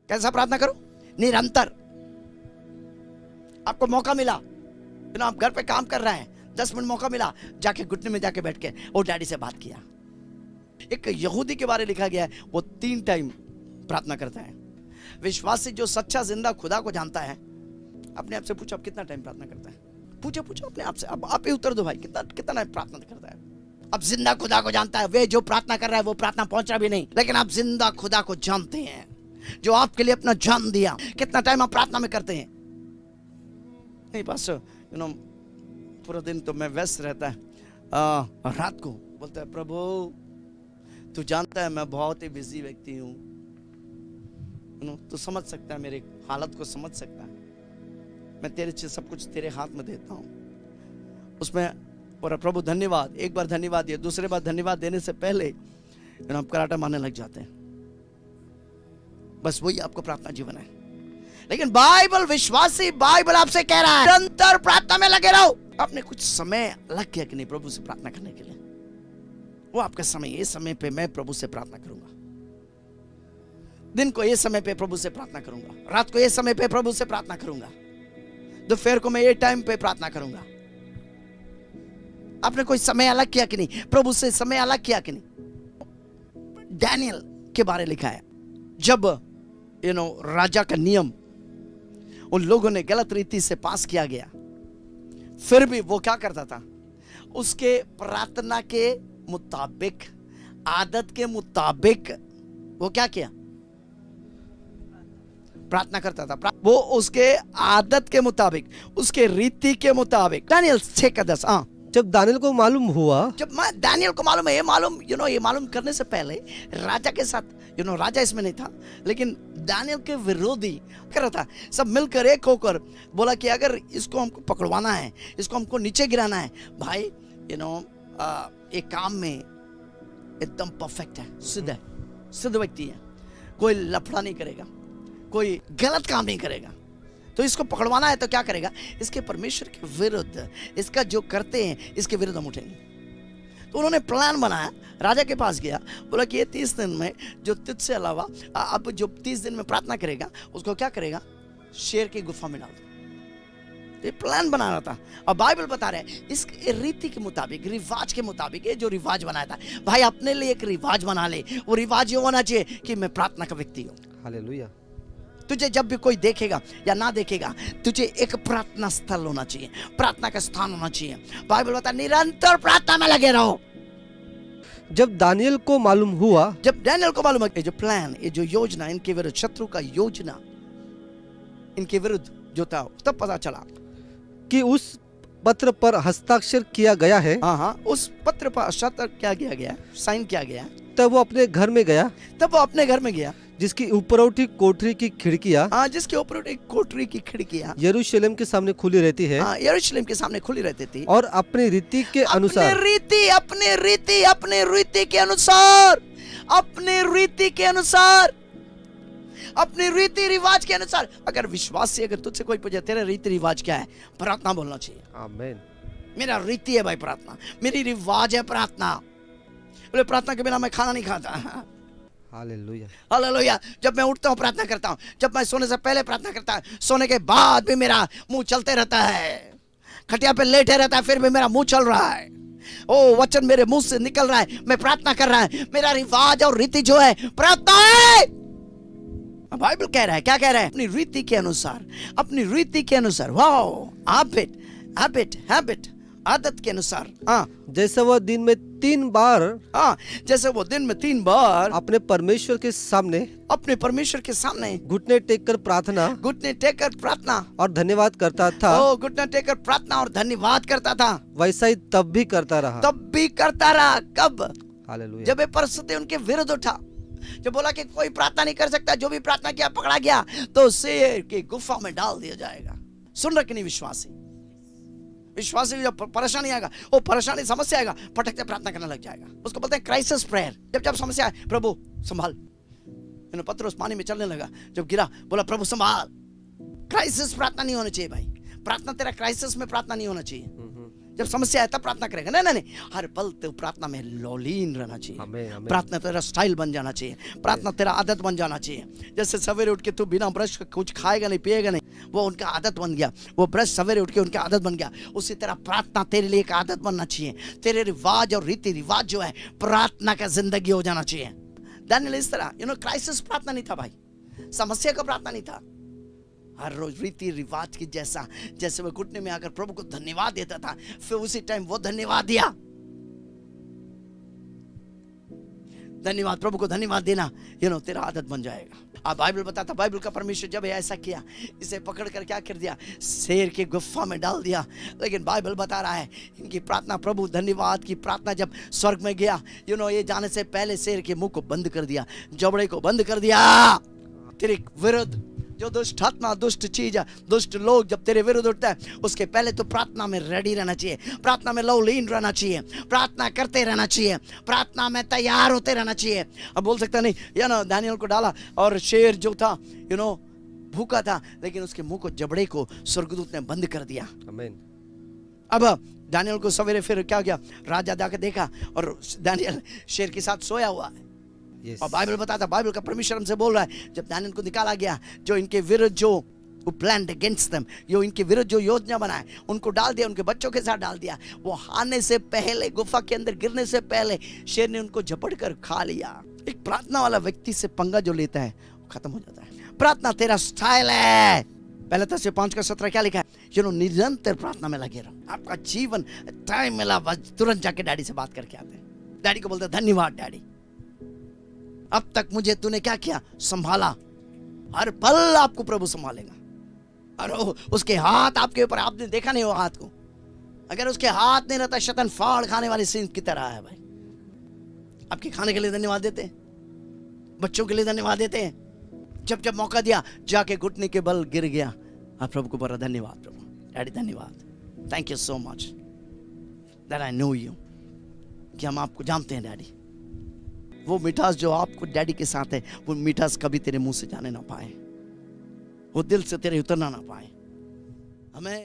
कैसा प्रार्थना करो? निरंतर। आपको मौका मिला, आप घर पे काम कर रहे हैं, 10 मिनट मौका मिला, जाके घुटने में जाके बैठ के और डैडी से बात किया। एक यहूदी के बारे में लिखा गया है, वो 3 टाइम प्रार्थना करता है। विश्वासी जो सच्चा जिंदा खुदा को जानता है, अपने आप से पूछो आप कितना टाइम प्रार्थना करता है? पूछो अपने आप से। अब आप ही उत्तर दो भाई, कितना टाइम प्रार्थना करता है? अब जिंदा खुदा को जानता है, वे जो प्रार्थना कर रहा है वो प्रार्थना पहुंचा भी नहीं, लेकिन आप जिंदा खुदा को जानते हैं जो आपके लिए अपना जान दिया। कितना टाइम आप प्रार्थना में करते हैं? नहीं पास्टर, पूरा दिन तो मैं व्यस्त रहता है, रात को बोलता है प्रभु तू जानता है मैं बहुत ही बिजी व्यक्ति हूँ, तू समझ सकता है, मेरे हालत को समझ सकता है, मैं तेरे से सब कुछ तेरे हाथ में देता हूँ। उसमें और प्रभु धन्यवाद, एक बार धन्यवाद दिया, दूसरे बार धन्यवाद देने से पहले आप कराटा मारने लग जाते हैं। बस वही आपको प्रार्थना जीवन है। लेकिन बाइबल विश्वासी, बाइबल आपसे कह रहा है निरंतर प्रार्थना में लगे रहो। आपने कुछ समय लग गया कि नहीं प्रभु से प्रार्थना करने के लिए? वो आपका समय, ये समय पे मैं प्रभु से प्रार्थना करूंगा, दिन को ये समय पे प्रभु से प्रार्थना करूंगा, रात को ये समय पे प्रभु से प्रार्थना करूंगा, दोपहर को मैं ये टाइम पे प्रार्थना करूंगा। आपने कोई समय अलग किया कि नहीं? प्रभु से समय अलग किया कि नहीं? डैनियल के बारे लिखा है, जब राजा का नियम उन लोगों ने गलत रीति से पास किया गया, फिर भी वो क्या करता था? उसके प्रार्थना के मुताबिक, आदत के मुताबिक वो क्या किया? प्रार्थना करता था। वो उसके आदत के मुताबिक, उसके रीति के मुताबिक। दानियल 6:10। जब दानियल को मालूम हुआ, जब दानियल को मालूम है, ये मालूम करने से पहले राजा के साथ, राजा इसमें नहीं था, लेकिन दानियल के विरोधी कर रहा था, सब मिलकर एक होकर बोला कि अगर इसको हमको पकड़वाना है, इसको हमको नीचे गिराना है, भाई एक काम में एकदम परफेक्ट है, सिद्ध व्यक्ति है, कोई लफड़ा नहीं करेगा, कोई गलत काम नहीं करेगा, तो इसको पकड़वाना है तो क्या करेगा? इसके परमेश्वर के विरुद्ध, इसका जो करते हैं इसके विरुद्ध हम उठेंगे। तो उन्होंने प्लान बनाया, राजा के पास गया, बोला कि ये 30 दिन में जो तुझसे अलावा अब जो 30 दिन में प्रार्थना करेगा उसको क्या करेगा? शेर की गुफा में डाल दो। ये प्लान बना रहा था। और बाइबल बता रहे हैं इस रीति के मुताबिक, रिवाज के मुताबिक, ये जो रिवाज बनाया था, भाई अपने लिए एक रिवाज बना ले। वो रिवाज ये होना चाहिए कि मैं प्रार्थना का व्यक्ति हूँ। हालेलुया। तुझे जब भी कोई देखेगा या ना देखेगा, तुझे एक प्रार्थना स्थल होना चाहिए, प्रार्थना का स्थान होना चाहिए। बाइबल बता निरंतर प्रार्थना में लगे रहो। जब दानियल को मालूम हुआ, जब दानियल को मालूम है, ये जो प्लान, ये जो योजना इनके विरुद्ध, शत्रु का योजना इनके विरुद्ध जो था, तब पता चला कि उस पत्र पर हस्ताक्षर किया गया है। हाँ, उस पत्र पर हस्ताक्षर किया गया, साइन किया गया। तब वो अपने घर में गया, जिसकी ऊपरौठी कोठरी की खिड़कियां, जिसके ऊपरौठी कोठरी की खिड़कियां यरूशलेम के सामने खुली रहती है, यरूशलेम के सामने खुली रहती थी। और अपनी रीति के अनुसार, अपने रीति रिवाज के अनुसार। अगर विश्वासी, अगर तुझसे कोई पूछे तेरा रीति रिवाज क्या है, प्रार्थना बोलना चाहिए। आमीन। मेरा रीति है भाई प्रार्थना, मेरी रिवाज है प्रार्थना। बोले प्रार्थना के बिना मैं खाना नहीं खाता। Hallelujah, hallelujah. जब मैं उठता हूँ प्रार्थना करता हूँ, जब मैं सोने से पहले प्रार्थना करता हूँ, सोने के बाद भी मेरा मुंह चलते रहता है, खटिया पे लेटे रहता है, फिर भी मेरा मुंह चल रहा है। ओ वचन मेरे मुंह से निकल रहा है, मैं प्रार्थना कर रहा है। मेरा रिवाज और रीति जो है प्रार्थना है। बाइबल कह रहा है, क्या कह रहा है? अपनी रीति के अनुसार, अपनी रीति के अनुसार। वाओ, हैबिट, आदत के अनुसार। जैसे वो दिन में 3 बार, जैसे वो दिन में 3 बार अपने परमेश्वर के सामने घुटने टेक कर प्रार्थना और धन्यवाद करता था। घुटने टेक कर प्रार्थना और धन्यवाद करता था। वैसा ही तब भी करता रहा। कब? हालेलुया। जब ये परिस्थिति उनके विरुद्ध उठा, जब बोला कि कोई प्रार्थना नहीं कर सकता, जो भी प्रार्थना किया पकड़ा गया तो शेर की गुफा में डाल दिया जाएगा। सुन रहे कि नहीं विश्वासी? जब परेशानी आएगा, वो परेशानी समस्या आएगा, फटक से प्रार्थना करने लग जाएगा। उसको बोलते हैं क्राइसिस प्रेयर। जब समस्या आए, प्रभु संभाल। पत्रोस पानी में चलने लगा, जब गिरा बोला प्रभु संभाल। क्राइसिस प्रार्थना नहीं होना चाहिए भाई। प्रार्थना तेरा क्राइसिस में प्रार्थना नहीं होना चाहिए। जब समस्या है तब प्रार्थना करेगा, नहीं नहीं नहीं, हर पल तो प्रार्थना में लौलीन रहना चाहिए। प्रार्थना तेरा स्टाइल बन जाना चाहिए, प्रार्थना तेरा आदत बन जाना चाहिए। जैसे सवेरे उठ के तू बिना ब्रश के कुछ खाएगा नहीं, पिएगा नहीं, वो उनका आदत बन गया, वो ब्रश सवेरे उठ के उनका आदत बन गया। उसी तरह प्रार्थना तेरे लिए एक आदत बनना चाहिए। तेरे रिवाज और रीति रिवाज जो है प्रार्थना का जिंदगी हो जाना चाहिए। दानियल इस तरह क्राइसिस प्रार्थना नहीं था भाई, समस्या का प्रार्थना नहीं था। हर रोज रीति रिवाज की जैसे वो घुटने में आकर प्रभु को धन्यवाद देता था, फिर उसी टाइम वो धन्यवाद दिया। धन्यवाद, प्रभु को धन्यवाद देना तेरा आदत बन जाएगा। अब बाइबल बताता, बाइबल का परमेश्वर जब ऐसा किया, इसे पकड़ कर क्या कर दिया, शेर की गुफा में डाल दिया। लेकिन बाइबल बता रहा है इनकी प्रार्थना, प्रभु धन्यवाद की प्रार्थना जब स्वर्ग में गया, ये जाने से पहले शेर के मुंह को बंद कर दिया, जबड़े को बंद कर दिया। तेरे विरुद्ध जो दुष्ट आत्मा, दुष्ट चीज, दुष्ट लोग जब तेरे विरुद्ध उठता है, उसके पहले तो प्रार्थना में रेडी रहना चाहिए, प्रार्थना में लवलीन रहना चाहिए, प्रार्थना करते रहना चाहिए, प्रार्थना में तैयार होते रहना चाहिए। अब बोल सकता नहीं दानियल को डाला और शेर जो था भूखा था, लेकिन उसके मुंह को, जबड़े को स्वर्गदूत ने बंद कर दिया। आमीन। अब दानियल को सवेरे फिर क्या किया, राजा जाकर देखा और दानियल शेर के साथ सोया हुआ है। और बाइबल बताता, बाइबल का परमेश्वर हमसे बोल रहा है, जब दानियल को निकाला गया, जो इनके विरुद्ध जो प्लान्ड अगेंस्ट देम, जो इनके विरुद्ध जो योजना बनाए, उनको डाल दिया, उनके बच्चों के साथ डाल दिया। वो आने से पहले, गुफा के अंदर गिरने से पहले शेर ने उनको झपट कर खा लिया। एक प्रार्थना वाला व्यक्ति से पंगा जो लेता है वो खत्म हो जाता है। प्रार्थना तेरा स्टाइल है। पहले 5:17 क्या लिखा है, निरंतर प्रार्थना में लगे रहो। आपका जीवन टाइम मिला बस तुरंत जाके डैडी से बात करके आते हैं। डैडी को बोलते हैं, धन्यवाद डैडी, अब तक मुझे तूने क्या किया, संभाला। हर पल आपको प्रभु संभालेगा। और उसके हाथ आपके ऊपर, आपने देखा नहीं वो हाथ को, अगर उसके हाथ नहीं रहता, शैतान फाड़ खाने वाली सीन की तरह है भाई। आपके खाने के लिए धन्यवाद देते हैं, बच्चों के लिए धन्यवाद देते हैं। जब जब मौका दिया जाके घुटने के बल गिर गया, आप प्रभु को बोला, धन्यवाद प्रभु, डैडी धन्यवाद, thank you so much that I know you, कि हम आपको जानते हैं डैडी। वो मिठास जो आपको डैडी के साथ है, वो मिठास कभी तेरे मुंह से जाने ना पाए, वो दिल से तेरे उतरना ना पाए। हमें